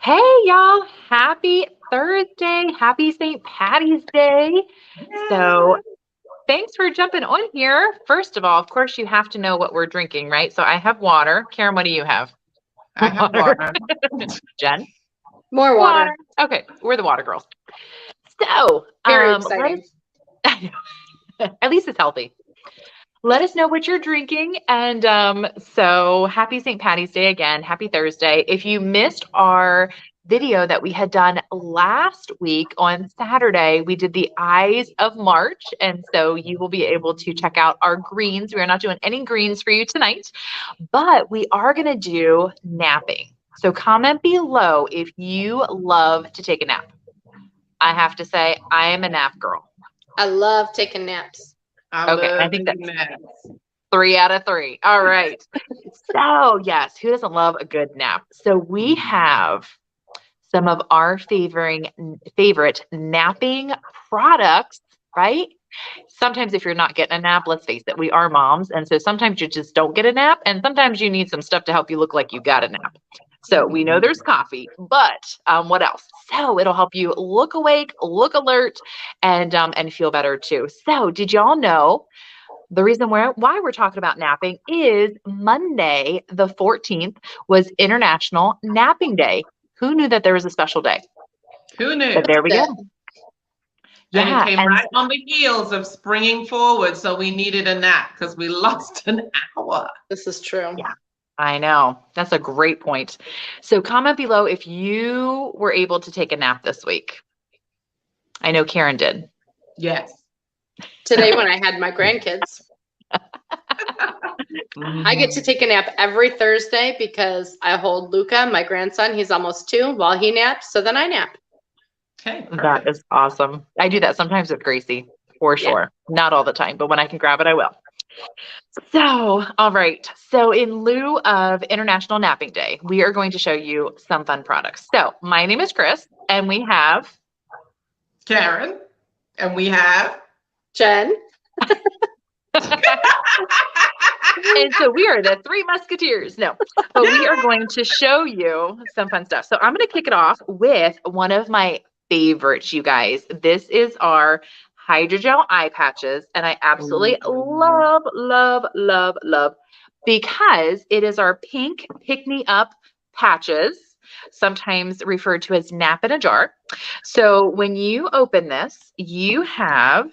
Hey, y'all. Happy Thursday. Happy St. Patty's Day. So, thanks for jumping on here. First of all, of course, you have to know what we're drinking, right? So, I have water. Karen, what do you have? I have Water. water. Jen? More water. Okay, we're the water girls. So, Very let exciting. us, at least it's healthy. Let us know what you're drinking. And so happy St. Patty's Day again. Happy Thursday. If you missed our video that we had done last week on Saturday, we did the Eyes of March. And so you will be able to check out our greens. We are not doing any greens for you tonight, but we are going to do napping. So comment below if you love to take a nap. I have to say, I am a nap girl. I love taking naps. I Okay, I love think taking naps. 3 out of 3. All right. So, yes, who doesn't love a good nap? So, we have some of our favorite napping products, right? Sometimes if you're not getting a nap, let's face it, we are moms. And so sometimes you just don't get a nap. And sometimes you need some stuff to help you look like you got a nap. So we know there's coffee, but what else? So it'll help you look awake, look alert, and feel better too. So did y'all know the reason why we're talking about napping is Monday, the 14th, was International Napping Day. Who knew that there was a special day? Who knew? But there we go. And it Yeah. came right on the heels of springing forward. So we needed a nap because we lost an hour. This is true. Yeah, I know. That's a great point. So comment below if you were able to take a nap this week. I know Karen did. Yes. Today when I had my grandkids, I get to take a nap every Thursday because I hold Luca, my grandson. He's almost 2 while he naps. So then I nap. Okay. That Perfect. is awesome. I do that sometimes with Gracie, for sure. Not all the time, but when I can grab it, I will. So, all right. So, in lieu of International Napping Day, we are going to show you some fun products. So, my name is Chris, and we have Karen. And we have Jen. And so we are the 3 Musketeers. No, but we are going to show you some fun stuff. So I'm going to kick it off with one of my favorites, you guys. This is our hydrogel eye patches. And I absolutely love, love, love, love because it is our pink pick me up patches, sometimes referred to as nap in a jar. So when you open this, you have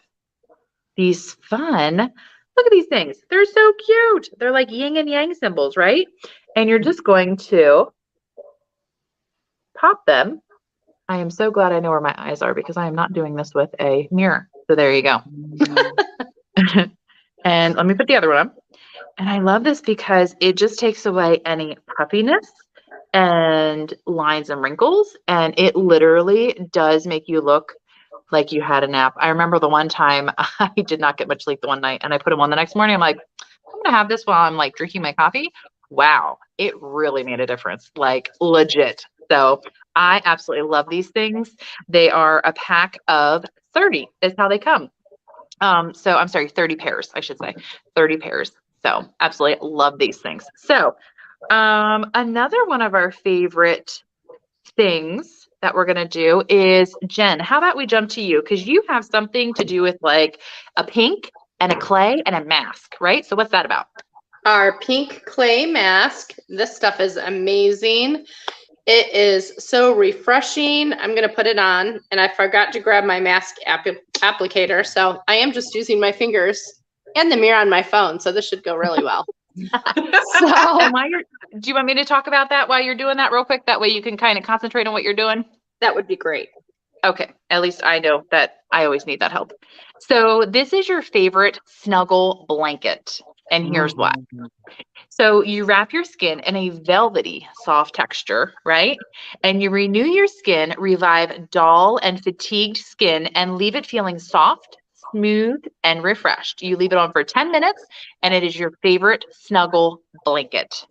these fun, look at these things. They're so cute. They're like yin and yang symbols, right? And you're just going to pop them. I am so glad I know where my eyes are because I am not doing this with a mirror. So there you go. And let me put the other one on. And I love this because it just takes away any puffiness and lines and wrinkles. And it literally does make you look like you had a nap. I remember the one time I did not get much sleep the one night and I put them on the next morning. I'm like, I'm gonna have this while I'm like drinking my coffee. Wow, it really made a difference, like legit. So I absolutely love these things. They are a pack of 30 is how they come. So I'm sorry, 30 pairs, I should say, 30 pairs. So absolutely love these things. So another one of our favorite things that we're going to do is Jen, how about we jump to you? Because you have something to do with like a pink and a clay and a mask, right? So what's that about? Our pink clay mask. This stuff is amazing. It is so refreshing. I'm going to put it on, and I forgot to grab my mask applicator. So I am just using my fingers and the mirror on my phone. So this should go really well. So do you want me to talk about that while you're doing that real quick? That way you can kind of concentrate on what you're doing. That would be great. Okay. At least I know that I always need that help. So this is your favorite snuggle blanket. And here's why. So you wrap your skin in a velvety, soft texture, right? And you renew your skin, revive dull and fatigued skin, and leave it feeling soft, smooth, and refreshed. You leave it on for 10 minutes, and it is your favorite snuggle blanket.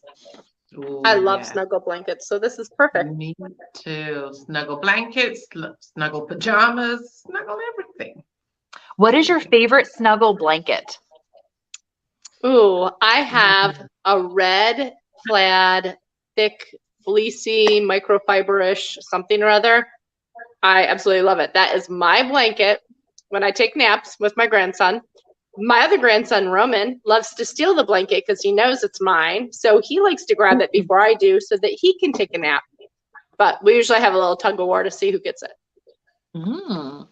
Ooh, I love snuggle blankets, so this is perfect. Me too. Snuggle blankets, snuggle pajamas, snuggle everything. What is your favorite snuggle blanket? Ooh, I have a red plaid thick fleecy, microfiber-ish, something or other. I absolutely love it. That is my blanket when I take naps with my grandson. My other grandson, Roman, loves to steal the blanket because he knows it's mine. So he likes to grab it before I do so that he can take a nap. But we usually have a little tug of war to see who gets it. Mm.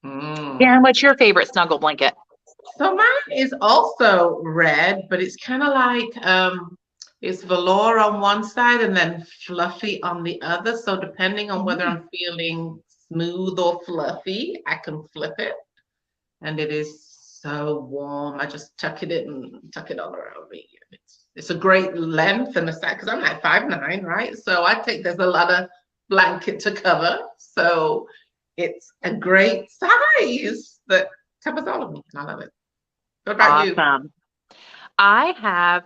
Mm. Karen, what's your favorite snuggle blanket? So mine is also red, but it's kind of like it's velour on one side and then fluffy on the other. So depending on whether I'm feeling smooth or fluffy, I can flip it. And it is so warm. I just tuck it in and tuck it all around me. It's a great length and a size because I'm like 5'9", right? So there's a lot of blanket to cover. So it's a great size that covers all of me. And I love it. What about you? Awesome. I have,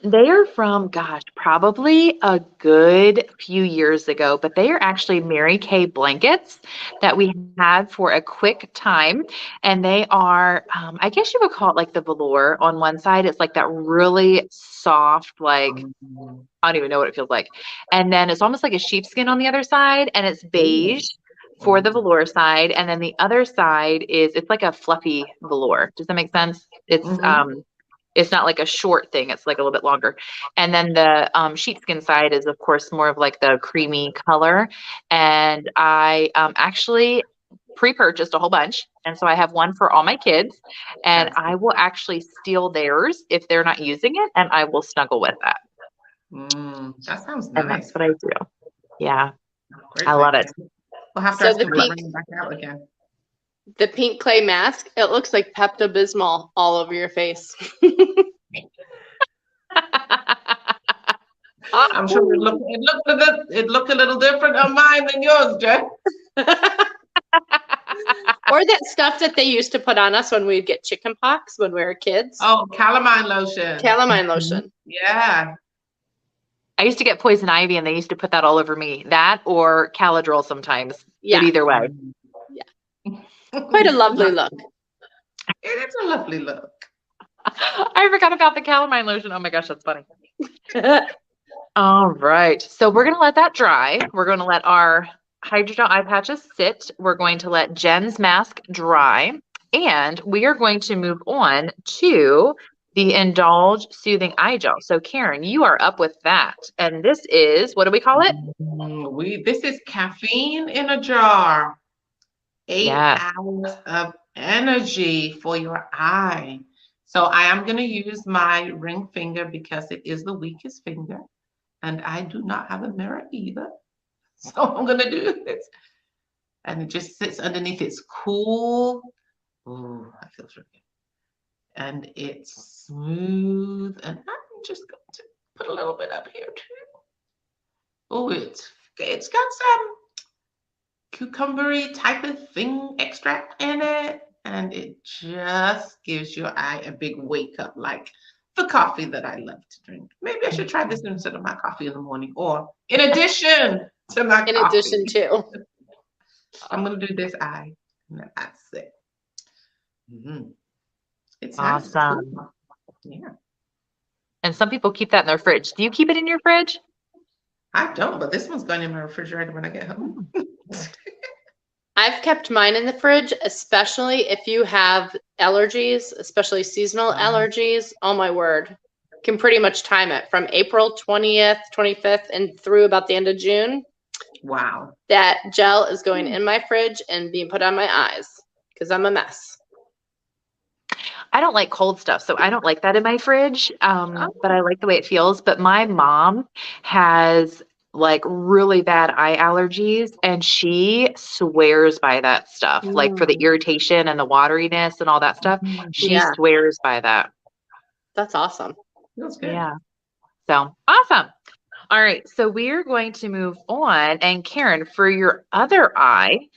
they are from, gosh, probably a good few years ago, but they are actually Mary Kay blankets that we had for a quick time. And they are, I guess you would call it like the velour on one side. It's like that really soft, like, I don't even know what it feels like. And then it's almost like a sheepskin on the other side, and it's beige for the velour side. And then the other side it's like a fluffy velour. Does that make sense? It's not like a short thing. It's like a little bit longer. And then the sheepskin side is, of course, more of like the creamy color. And I actually pre-purchased a whole bunch. And so I have one for all my kids. And I will actually steal theirs if they're not using it. And I will snuggle with that. That sounds And nice. that's what I do. Yeah. Great I love it. We'll have to So ask the him to pink- bring it back out again. The pink clay mask, it looks like Pepto-Bismol all over your face. I'm sure it looked a little different on mine than yours, Jen. Or that stuff that they used to put on us when we'd get chicken pox when we were kids. Oh, calamine lotion. Calamine lotion. Yeah. I used to get poison ivy, and they used to put that all over me. That or Caladrol sometimes. Yeah. But either way. Quite a lovely look. It is a lovely look. I forgot about the calamine lotion. Oh my gosh, that's funny. All right. So we're going to let that dry. We're going to let our hydrogel eye patches sit. We're going to let Jen's mask dry. And we are going to move on to the Indulge Soothing Eye Gel. So Karen, you are up with that. And this is, what do we call it? This is caffeine in a jar. 8 Yes. hours of energy for your eye. So I am going to use my ring finger because it is the weakest finger. And I do not have a mirror either. So I'm going to do this. And it just sits underneath. It's cool. Oh, that feels really good. And it's smooth. And I'm just going to put a little bit up here too. Oh, it's got some cucumbery type of thing extract in it, and it just gives your eye a big wake up, like the coffee that I love to drink. Maybe I should try this instead of my coffee in the morning, or in addition to my coffee. In addition to. I'm gonna do this eye, and that's it. It's Awesome. nice. Yeah. And some people keep that in their fridge. Do you keep it in your fridge? I don't, but this one's going in my refrigerator when I get home. I've kept mine in the fridge, especially if you have allergies, especially seasonal allergies. Oh my word. Can pretty much time it from April 20th, 25th, and through about the end of June. Wow. That gel is going in my fridge and being put on my eyes because I'm a mess. I don't like cold stuff, so I don't like that in my fridge, but I like the way it feels. But my mom has like really bad eye allergies, and she swears by that stuff, like for the irritation and the wateriness and all that stuff. She swears by that. That's awesome. Feels good. Yeah. So awesome. All right. So we are going to move on. And Karen, for your other eye,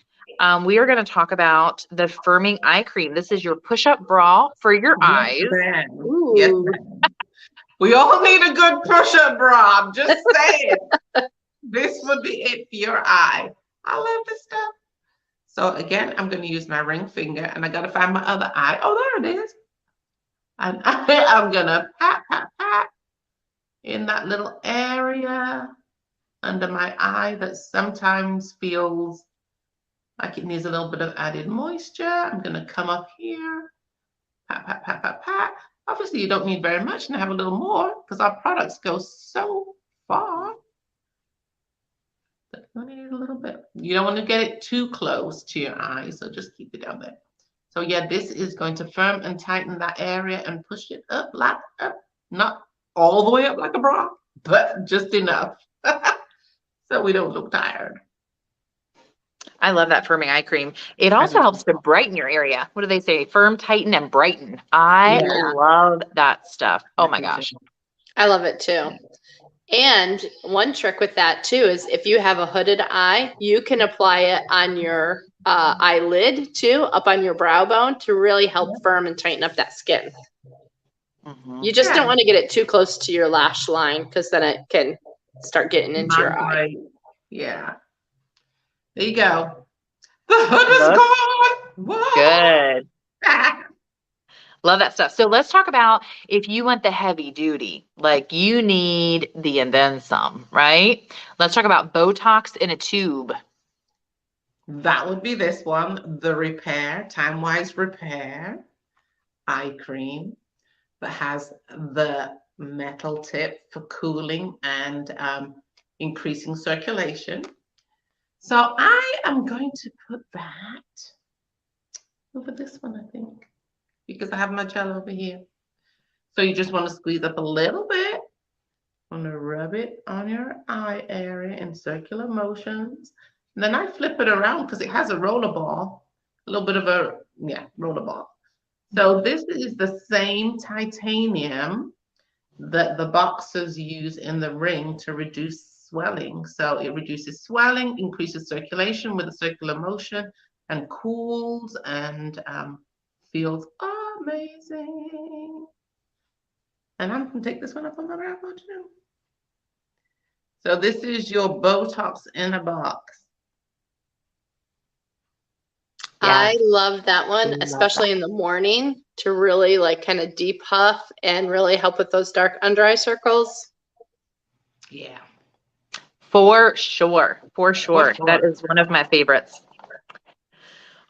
we are going to talk about the Firming Eye Cream. This is your push-up bra for your eyes. Ooh. Yes, ma'am. We all need a good push-up bra. I'm just saying. This would be it for your eye. I love this stuff. So again, I'm going to use my ring finger, and I got to find my other eye. Oh, there it is. And I'm going to pat, pat, pat. in that little area under my eye that sometimes feels like it needs a little bit of added moisture. I'm going to come up here, pat, pat, pat, pat, pat. Obviously, you don't need very much and have a little more because our products go so far. But you only need a little bit. You don't want to get it too close to your eye, so just keep it down there. So yeah, this is going to firm and tighten that area and push it up, like up, not all the way up like a bra, but just enough so we don't look tired. I love that firming eye cream. It also helps to brighten your area. What do they say? Firm, tighten, and brighten. I love that stuff. Oh my gosh. I love it too. And one trick with that too is if you have a hooded eye, you can apply it on your eyelid too, up on your brow bone to really help firm and tighten up that skin. You just don't want to get it too close to your lash line because then it can start getting into your eye. Yeah. There you go. The hood is gone. Whoa. Good. Love that stuff. So let's talk about if you want the heavy duty, like you need the and then some, right? Let's talk about Botox in a tube. That would be this one, the Repair, Time Wise Repair eye cream that has the metal tip for cooling and increasing circulation. So I am going to put that over this one, I think, because I have my gel over here. So you just want to squeeze up a little bit. Want to rub it on your eye area in circular motions. And then I flip it around because it has a roller ball, a little bit of a, roller ball. So this is the same titanium that the boxers use in the ring to reduce swelling. So it reduces swelling, increases circulation with a circular motion, and cools and feels amazing. And I'm going to take this one up on my brow bone too. So this is your Botox in a box. Yeah. I love that one, especially in the morning to really like kind of depuff and really help with those dark under eye circles. Yeah. For sure. For sure. That is one of my favorites.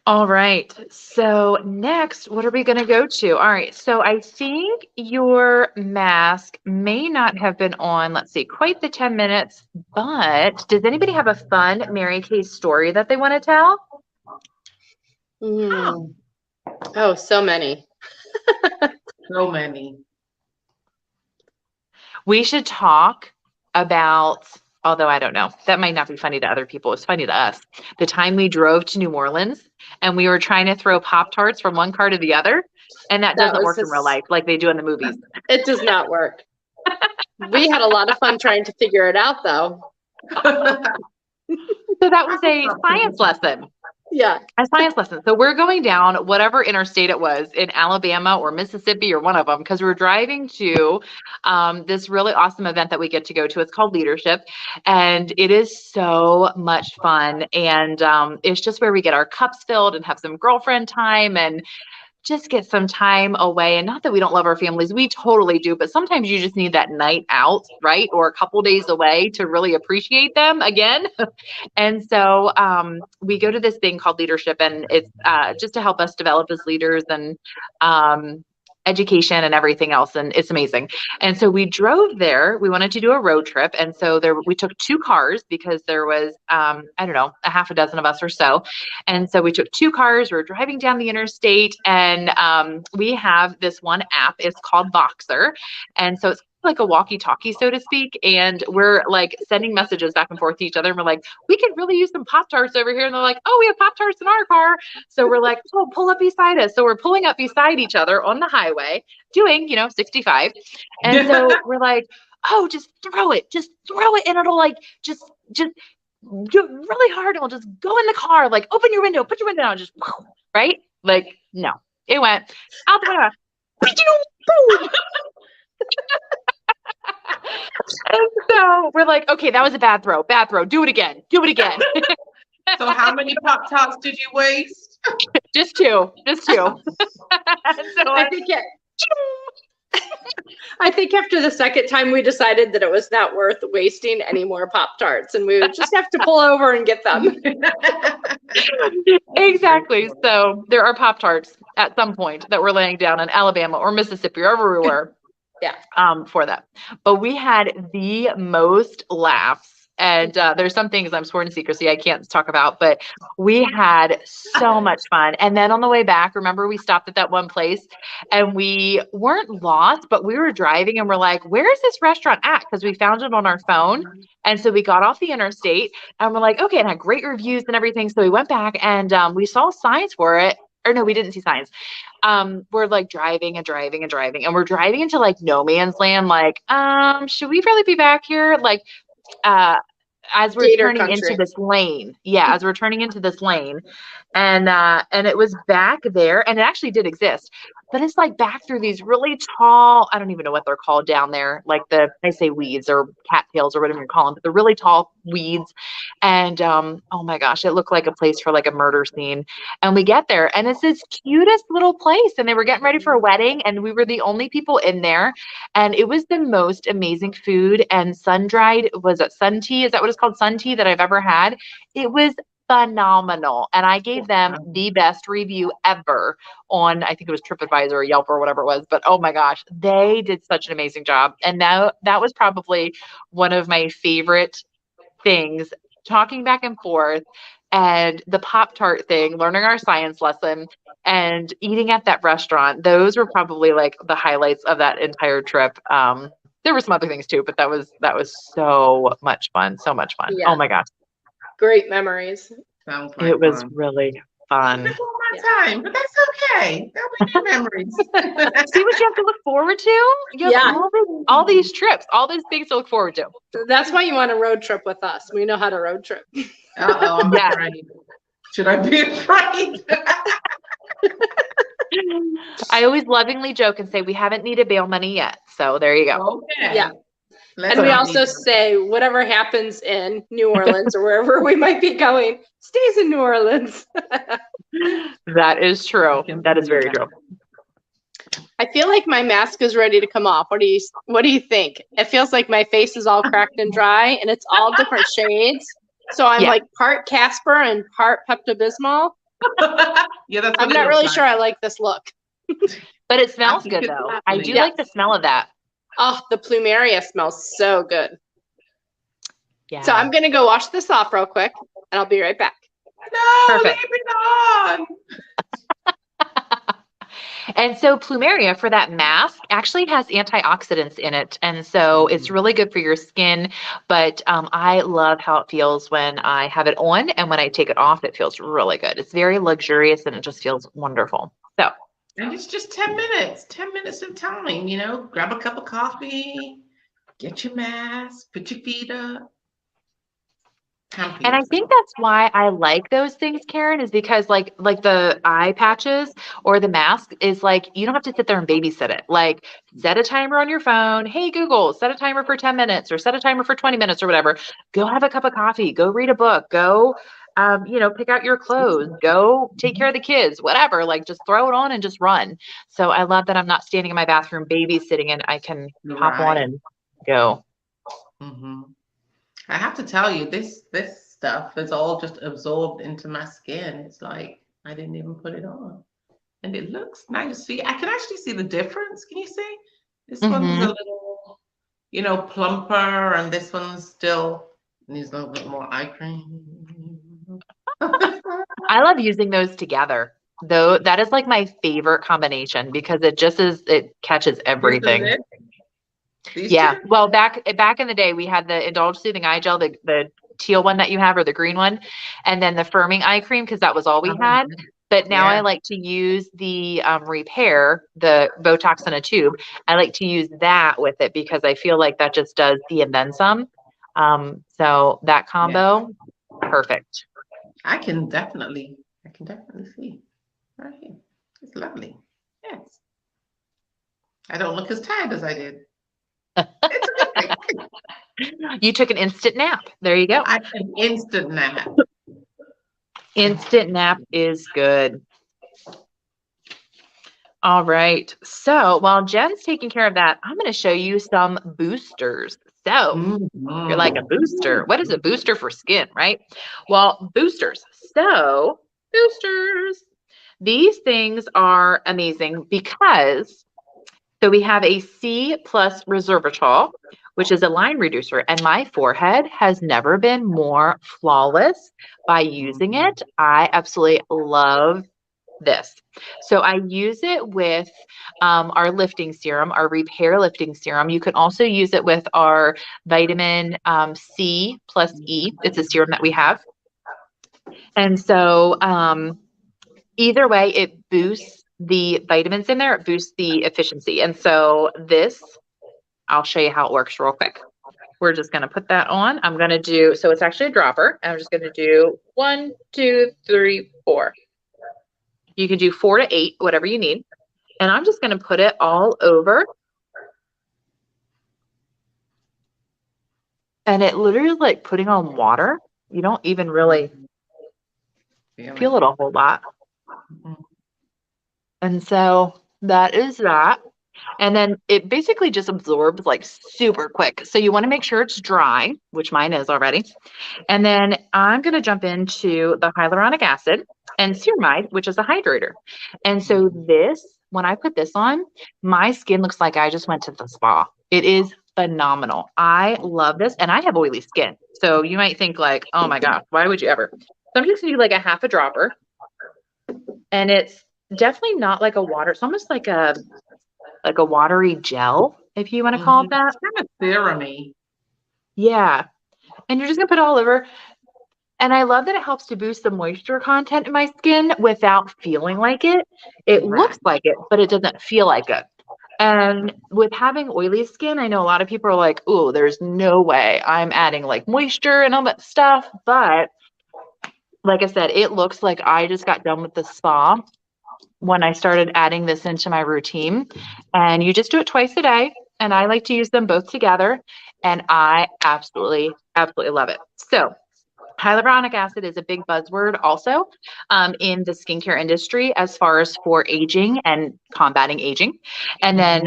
All right. So next, what are we going to go to? All right. So I think your mask may not have been on, let's see, quite the 10 minutes, but does anybody have a fun Mary Kay story that they want to tell? Oh, so many. So many. We should talk about, although I don't know, that might not be funny to other people. It's funny to us. The time we drove to New Orleans and we were trying to throw Pop-Tarts from one car to the other. And that doesn't work in real life like they do in the movies. It does not work. We had a lot of fun trying to figure it out though. So that was a science lesson. Yeah. A science lesson. So we're going down whatever interstate it was in Alabama or Mississippi or one of them, because we're driving to this really awesome event that we get to go to. It's called Leadership. And it is so much fun. And it's just where we get our cups filled and have some girlfriend time and just get some time away. And not that we don't love our families, we totally do, but sometimes you just need that night out, right? Or a couple days away to really appreciate them again. And so we go to this thing called Leadership, and it's just to help us develop as leaders and education and everything else. And it's amazing. And so we drove there. We wanted to do a road trip. And so we took 2 cars because there was, I don't know, a half a dozen of us or so. And so we took 2 cars. We were driving down the interstate, and we have this one app. It's called Voxer. And so it's like a walkie-talkie, so to speak. And we're like sending messages back and forth to each other. And we're like, we could really use some Pop-Tarts over here. And they're like, oh, we have Pop-Tarts in our car. So we're like, oh, pull up beside us. So we're pulling up beside each other on the highway doing, 65. And so we're like, oh, just throw it. And it'll like, just do really hard. And we'll just go in the car, like open your window, put your window down, just right. Like, no, it went out the window. Boom. And so we're like, okay, that was a bad throw. Do it again. So how many Pop-Tarts did you waste? Just two. So I think I think after the second time we decided that it was not worth wasting any more Pop-Tarts and we would just have to pull over and get them. Exactly. So there are Pop-Tarts at some point that were laying down in Alabama or Mississippi or everywhere. Yeah. For that. But we had the most laughs. And there's some things I'm sworn to secrecy I can't talk about, but we had so much fun. And then on the way back, remember we stopped at that one place and we weren't lost, but we were driving and we're like, where is this restaurant at? Because we found it on our phone. And so we got off the interstate and we're like, okay, and had great reviews and everything. So we went back and we saw signs for it. Or no, we didn't see signs. We're like driving and we're driving into like no man's land. Like, should we really be back here? Like, as we're Gator turning country. into this lane. Yeah, as we're turning into this lane. And it was back there and it actually did exist. But it's like back through these really tall, I don't even know what they're called down there, like they say weeds or cattails or whatever you call them, but the really tall weeds. And oh my gosh, it looked like a place for like a murder scene. And we get there and it's this cutest little place. And they were getting ready for a wedding and we were the only people in there. And it was the most amazing food and sun-dried, was it sun tea? Is that what it's called? Sun tea that I've ever had. It was phenomenal. And I gave them the best review ever on, I think it was TripAdvisor or Yelp or whatever it was, but oh my gosh, they did such an amazing job. And now that was probably one of my favorite things, talking back and forth and the Pop-Tart thing, learning our science lesson and eating at that restaurant. Those were probably like the highlights of that entire trip. There were some other things too, but that was so much fun. So much fun. Yeah. Oh my gosh. Great memories. Sounds like It was fun. really fun. It's my time, but that's okay. They'll be new memories. See what you have to look forward to? You have Yeah. all these trips, all these things to look forward to. That's why you want a road trip with us. We know how to road trip. Uh-oh, I'm Yeah. afraid. Should I be afraid? I always lovingly joke and say we haven't needed bail money yet. So there you go. Okay. Yeah. Let's And we not also need- say whatever happens in New Orleans or wherever we might be going stays in New Orleans. That is true. That is very true. I feel like my mask is ready to come off. What do you think? It feels like my face is all cracked and dry and it's all different shades. So I'm Yeah. like part Casper and part Pepto-Bismol. Yeah, that's what I'm it not looks really like. sure I like this look. But it smells think good it's though. I lovely. do Yeah. like the smell of that. Oh, the Plumeria smells so good. Yeah. So I'm going to go wash this off real quick and I'll be right back. No, Perfect. leave it on. And so Plumeria for that mask actually has antioxidants in it. And so it's really good for your skin. But I love how it feels when I have it on and when I take it off, it feels really good. It's very luxurious and it just feels wonderful. So And it's just 10 minutes, 10 minutes of time, you know, grab a cup of coffee, get your mask, put your feet up. and I think that's why I like those things, Karen, is because like the eye patches or the mask is like, you don't have to sit there and babysit it. Like set a timer on your phone. Hey, Google, set a timer for 10 minutes or set a timer for 20 minutes or whatever. Go have a cup of coffee, go read a book, go, pick out your clothes, go take care of the kids, whatever, like just throw it on and just run. So I love that I'm not standing in my bathroom babysitting and I can hop on Right. and go. Hmm. I have to tell you, this stuff is all just absorbed into my skin. It's like I didn't even put it on, and it looks nice. See, I can actually see the difference. Can you see? This one's a little, plumper, and this one's still needs a little bit more eye cream. I love using those together. Though that is like my favorite combination because it catches everything. This is it? These Yeah. two? Well, back in the day, we had the Indulge Soothing Eye Gel, the teal one that you have or the green one, and then the firming eye cream because that was all we had. But now I Yeah. like to use the Repair, the Botox in a tube. I like to use that with it because I feel like that just does the and then some. So that combo, perfect. I can definitely see right here. It's lovely. Yes. I don't look as tired as I did. It's a good thing. You took an instant nap. There you go. I can instant nap. Instant nap is good. All right. So while Jen's taking care of that, I'm going to show you some boosters. So you're like a booster. What is a booster for skin, right? Well, boosters. So boosters. These things are amazing because so we have a C plus resveratrol, which is a line reducer, and my forehead has never been more flawless by using it. I absolutely love this. So I use it with our lifting serum, our repair lifting serum. You can also use it with our vitamin C plus E. It's a serum that we have. And so either way, it boosts the vitamins in there, it boosts the efficiency. And so this, I'll show you how it works real quick. We're just going to put that on. I'm going to do, so it's actually a dropper. I'm just going to do 1, 2, 3, 4. You can do 4 to 8, whatever you need. And I'm just going to put it all over. And it literally is like putting on water. You don't even really feel it a whole lot. And so that is that. And then it basically just absorbs like super quick. So you want to make sure it's dry, which mine is already. And then I'm going to jump into the hyaluronic acid and ceramide, which is a hydrator. And so this, when I put this on, my skin looks like I just went to the spa. It is phenomenal. I love this. And I have oily skin. So you might think like, oh my gosh, why would you ever? So I'm just going to do like a half a dropper. And it's definitely not like a water. It's almost like a watery gel, if you want to call it that. It's kind of serum-y. Yeah. And you're just going to put it all over. And I love that it helps to boost the moisture content in my skin without feeling like it. It looks like it, but it doesn't feel like it. And with having oily skin, I know a lot of people are like, oh, there's no way I'm adding like moisture and all that stuff. But like I said, it looks like I just got done with the spa when I started adding this into my routine. And you just do it twice a day. And I like to use them both together. And I absolutely, absolutely love it. So hyaluronic acid is a big buzzword also in the skincare industry as far as for aging and combating aging. And then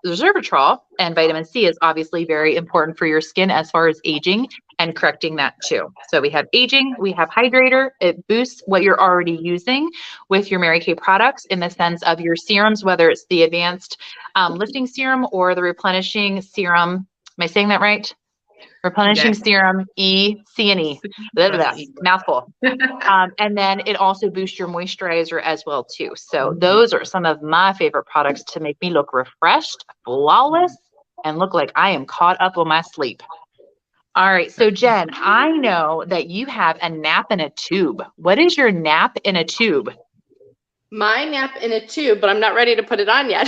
resveratrol and vitamin C is obviously very important for your skin as far as aging and correcting that too. So we have aging, we have hydrator. It boosts what you're already using with your Mary Kay products in the sense of your serums, whether it's the advanced lifting serum or the replenishing serum. Am I saying that right? Replenishing serum, E, C, and E. Blah, blah, blah. Mouthful. And then it also boosts your moisturizer as well too. So those are some of my favorite products to make me look refreshed, flawless, and look like I am caught up on my sleep. All right. So Jen, I know that you have a nap in a tube. What is your nap in a tube? My nap in a tube, but I'm not ready to put it on yet.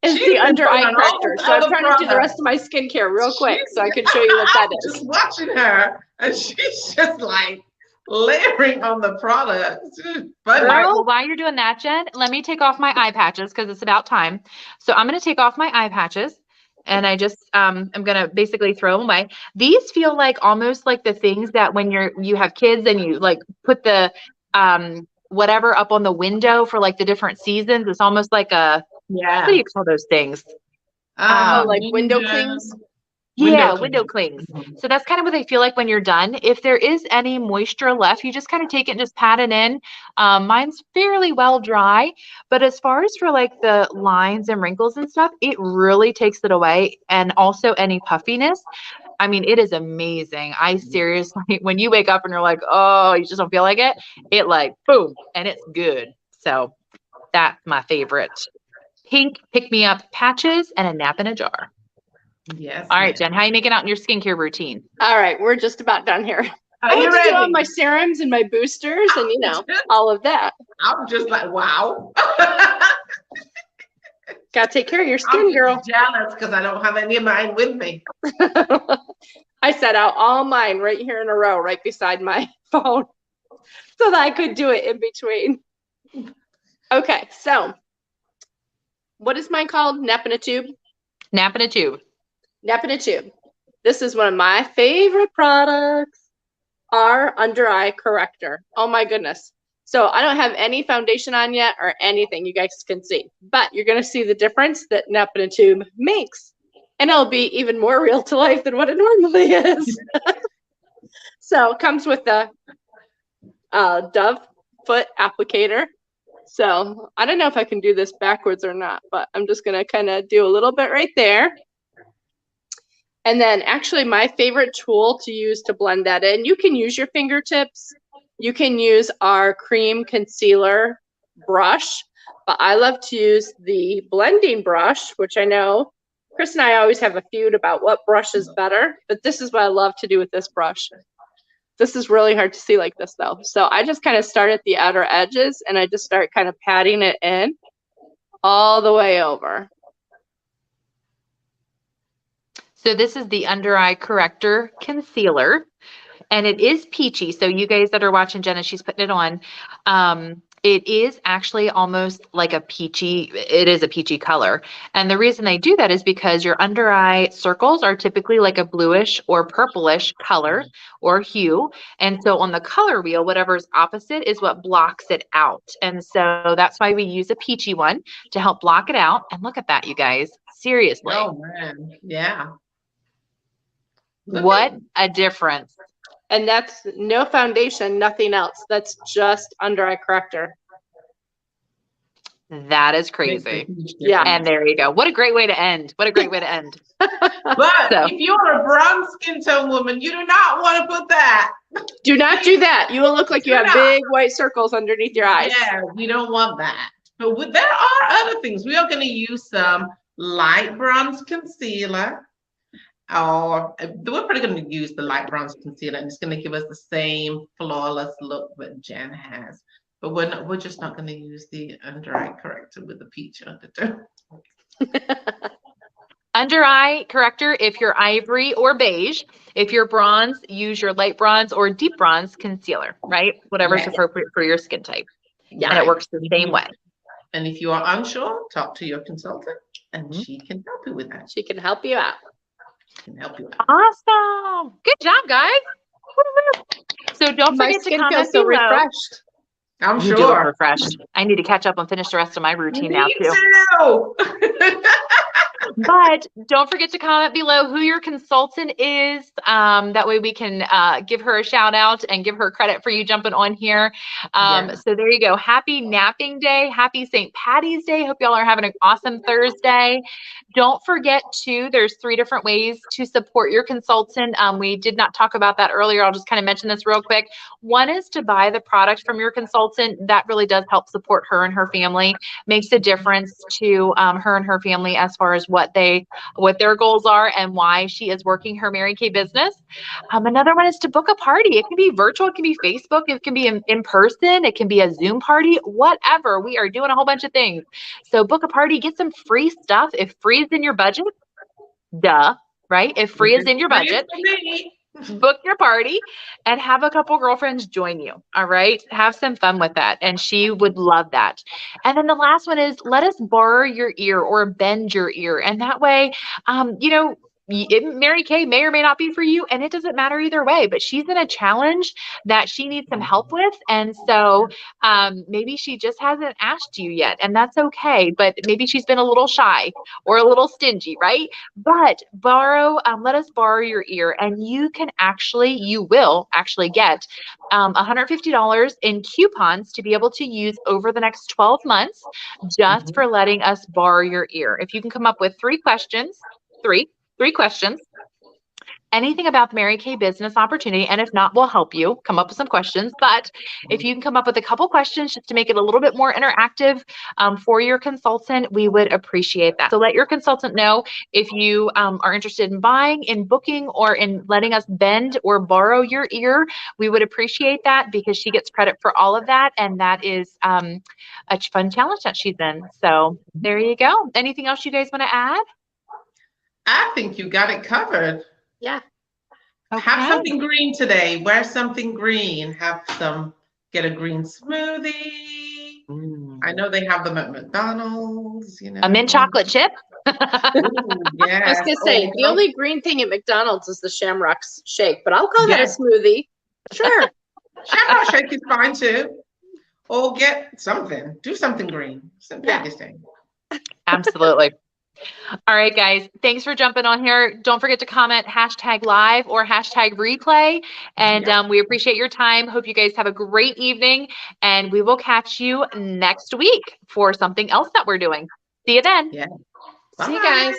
Is the under eye corrector. So I'm trying to do the rest of my skincare real quick so I can show you what that is. Just watching her, and she's just like layering on the products. But well, while you're doing that, Jen, let me take off my eye patches because it's about time. So I'm going to take off my eye patches. And I just, I'm going to basically throw them away. These feel like almost like the things that when you have kids and you like put the, whatever up on the window for like the different seasons. It's almost like a, what do you call those things? Like window clings? Yeah, window clings. So that's kind of what they feel like when you're done. If there is any moisture left, you just kind of take it and just pat it in. Mine's fairly well dry, but as far as for like the lines and wrinkles and stuff, it really takes it away. And also any puffiness. I mean, it is amazing. I seriously, when you wake up and you're like, oh, you just don't feel like it, it like, boom, and it's good. So that's my favorite. Pink pick-me-up patches and a nap in a jar. Yes. All right, Jen, how are you making out in your skincare routine? All right, we're just about done here. Are you I ready? do all my serums and my boosters and, you know, all of that. I'm just like, wow. Got to take care of your skin, girl. I'm jealous because I don't have any of mine with me. I set out all mine right here in a row, right beside my phone, so that I could do it in between. Okay, so what is mine called? Nap in a tube? Nap in a tube. Nap in a tube. This is one of my favorite products. Our under eye corrector. Oh my goodness. So I don't have any foundation on yet or anything you guys can see, but you're going to see the difference that Neptune makes. And it'll be even more real to life than what it normally is. So it comes with the Dove foot applicator. So I don't know if I can do this backwards or not, but I'm just going to kind of do a little bit right there. And then actually my favorite tool to use to blend that in, you can use your fingertips. You can use our cream concealer brush, but I love to use the blending brush, which I know Chris and I always have a feud about what brush is better, but this is what I love to do with this brush. This is really hard to see like this though. So I just kind of start at the outer edges and I just start kind of patting it in all the way over. So this is the Under Eye Corrector Concealer, and it is peachy. So you guys that are watching Jenna, she's putting it on. It is actually almost like a peachy, it is a peachy color. And the reason they do that is because your under eye circles are typically like a bluish or purplish color or hue. And so on the color wheel, whatever's opposite is what blocks it out. And so that's why we use a peachy one to help block it out. And look at that, you guys. Seriously. Oh man, yeah. What a difference. And that's no foundation, nothing else. That's just under eye corrector. That is crazy. Yeah. And there you go. What a great way to end. What a great way to end. But So. if you're a brown skin tone woman, you do not want to put that. Do not do that. You will look like you have big white circles underneath your eyes. Yeah, we don't want that. But there are other things. We are going to use some light bronze concealer. Or we're probably going to use the light bronze concealer, and it's going to give us the same flawless look that Jen has. But we're just not going to use the under eye corrector with the peach undertone. Under eye corrector, if you're ivory or beige. If you're bronze, use your light bronze or deep bronze concealer, right? Whatever's appropriate for your skin type. Yeah. And it works the same way. And if you are unsure, talk to your consultant, and she can help you with that. She can help you out. Can help you out. Awesome. Good job, guys. So don't My forget to skin comment feels so below. refreshed. I'm You do sure. refreshed. I need to catch up and finish the rest of my routine now Me too. too. But don't forget to comment below who your consultant is. That way we can give her a shout out and give her credit for you jumping on here. So there you go. Happy napping day. Happy St. Patty's Day. Hope y'all are having an awesome Thursday. Don't forget to, there's 3 different ways to support your consultant. We did not talk about that earlier. I'll just kind of mention this real quick. One is to buy the product from your consultant. That really does help support her and her family. Makes a difference to her and her family as far as what their goals are and why she is working her Mary Kay business. Another one is to book a party. It can be virtual, it can be Facebook, it can be in person, it can be a Zoom party, whatever. We are doing a whole bunch of things. So book a party, get some free stuff. If free is in your budget, duh, right? If free is in your budget, book your party and have a couple girlfriends join you. All right. Have some fun with that. And she would love that. And then the last one is let us borrow your ear or bend your ear. And that way, Mary Kay may or may not be for you, and it doesn't matter either way, but she's in a challenge that she needs some help with. And so maybe she just hasn't asked you yet, and that's okay. But maybe she's been a little shy or a little stingy, right? But let us borrow your ear, and you will actually get $150 in coupons to be able to use over the next 12 months just for letting us borrow your ear. If you can come up with 3 questions, three questions, anything about the Mary Kay business opportunity, and if not, we'll help you come up with some questions. But if you can come up with a couple questions just to make it a little bit more interactive for your consultant, we would appreciate that. So let your consultant know if you are interested in buying, in booking, or in letting us bend or borrow your ear. We would appreciate that because she gets credit for all of that, and that is a fun challenge that she's in. So there you go. Anything else you guys want to add? I think you got it covered. Yeah. Okay. Have something green today. Wear something green. Get a green smoothie. I know they have them at McDonald's, A mint chocolate chip. Ooh, yes. I was gonna say the only green thing at McDonald's is the Shamrock Shake, but I'll call that a smoothie. Sure. Shamrock Shake is fine too. or get something. Do something green. St. Yeah. Patty's Day. Absolutely. All right, guys. Thanks for jumping on here. Don't forget to comment #live or #replay. And Yep. we appreciate your time. Hope you guys have a great evening. And we will catch you next week for something else that we're doing. See you then. Yeah. See you Bye. guys.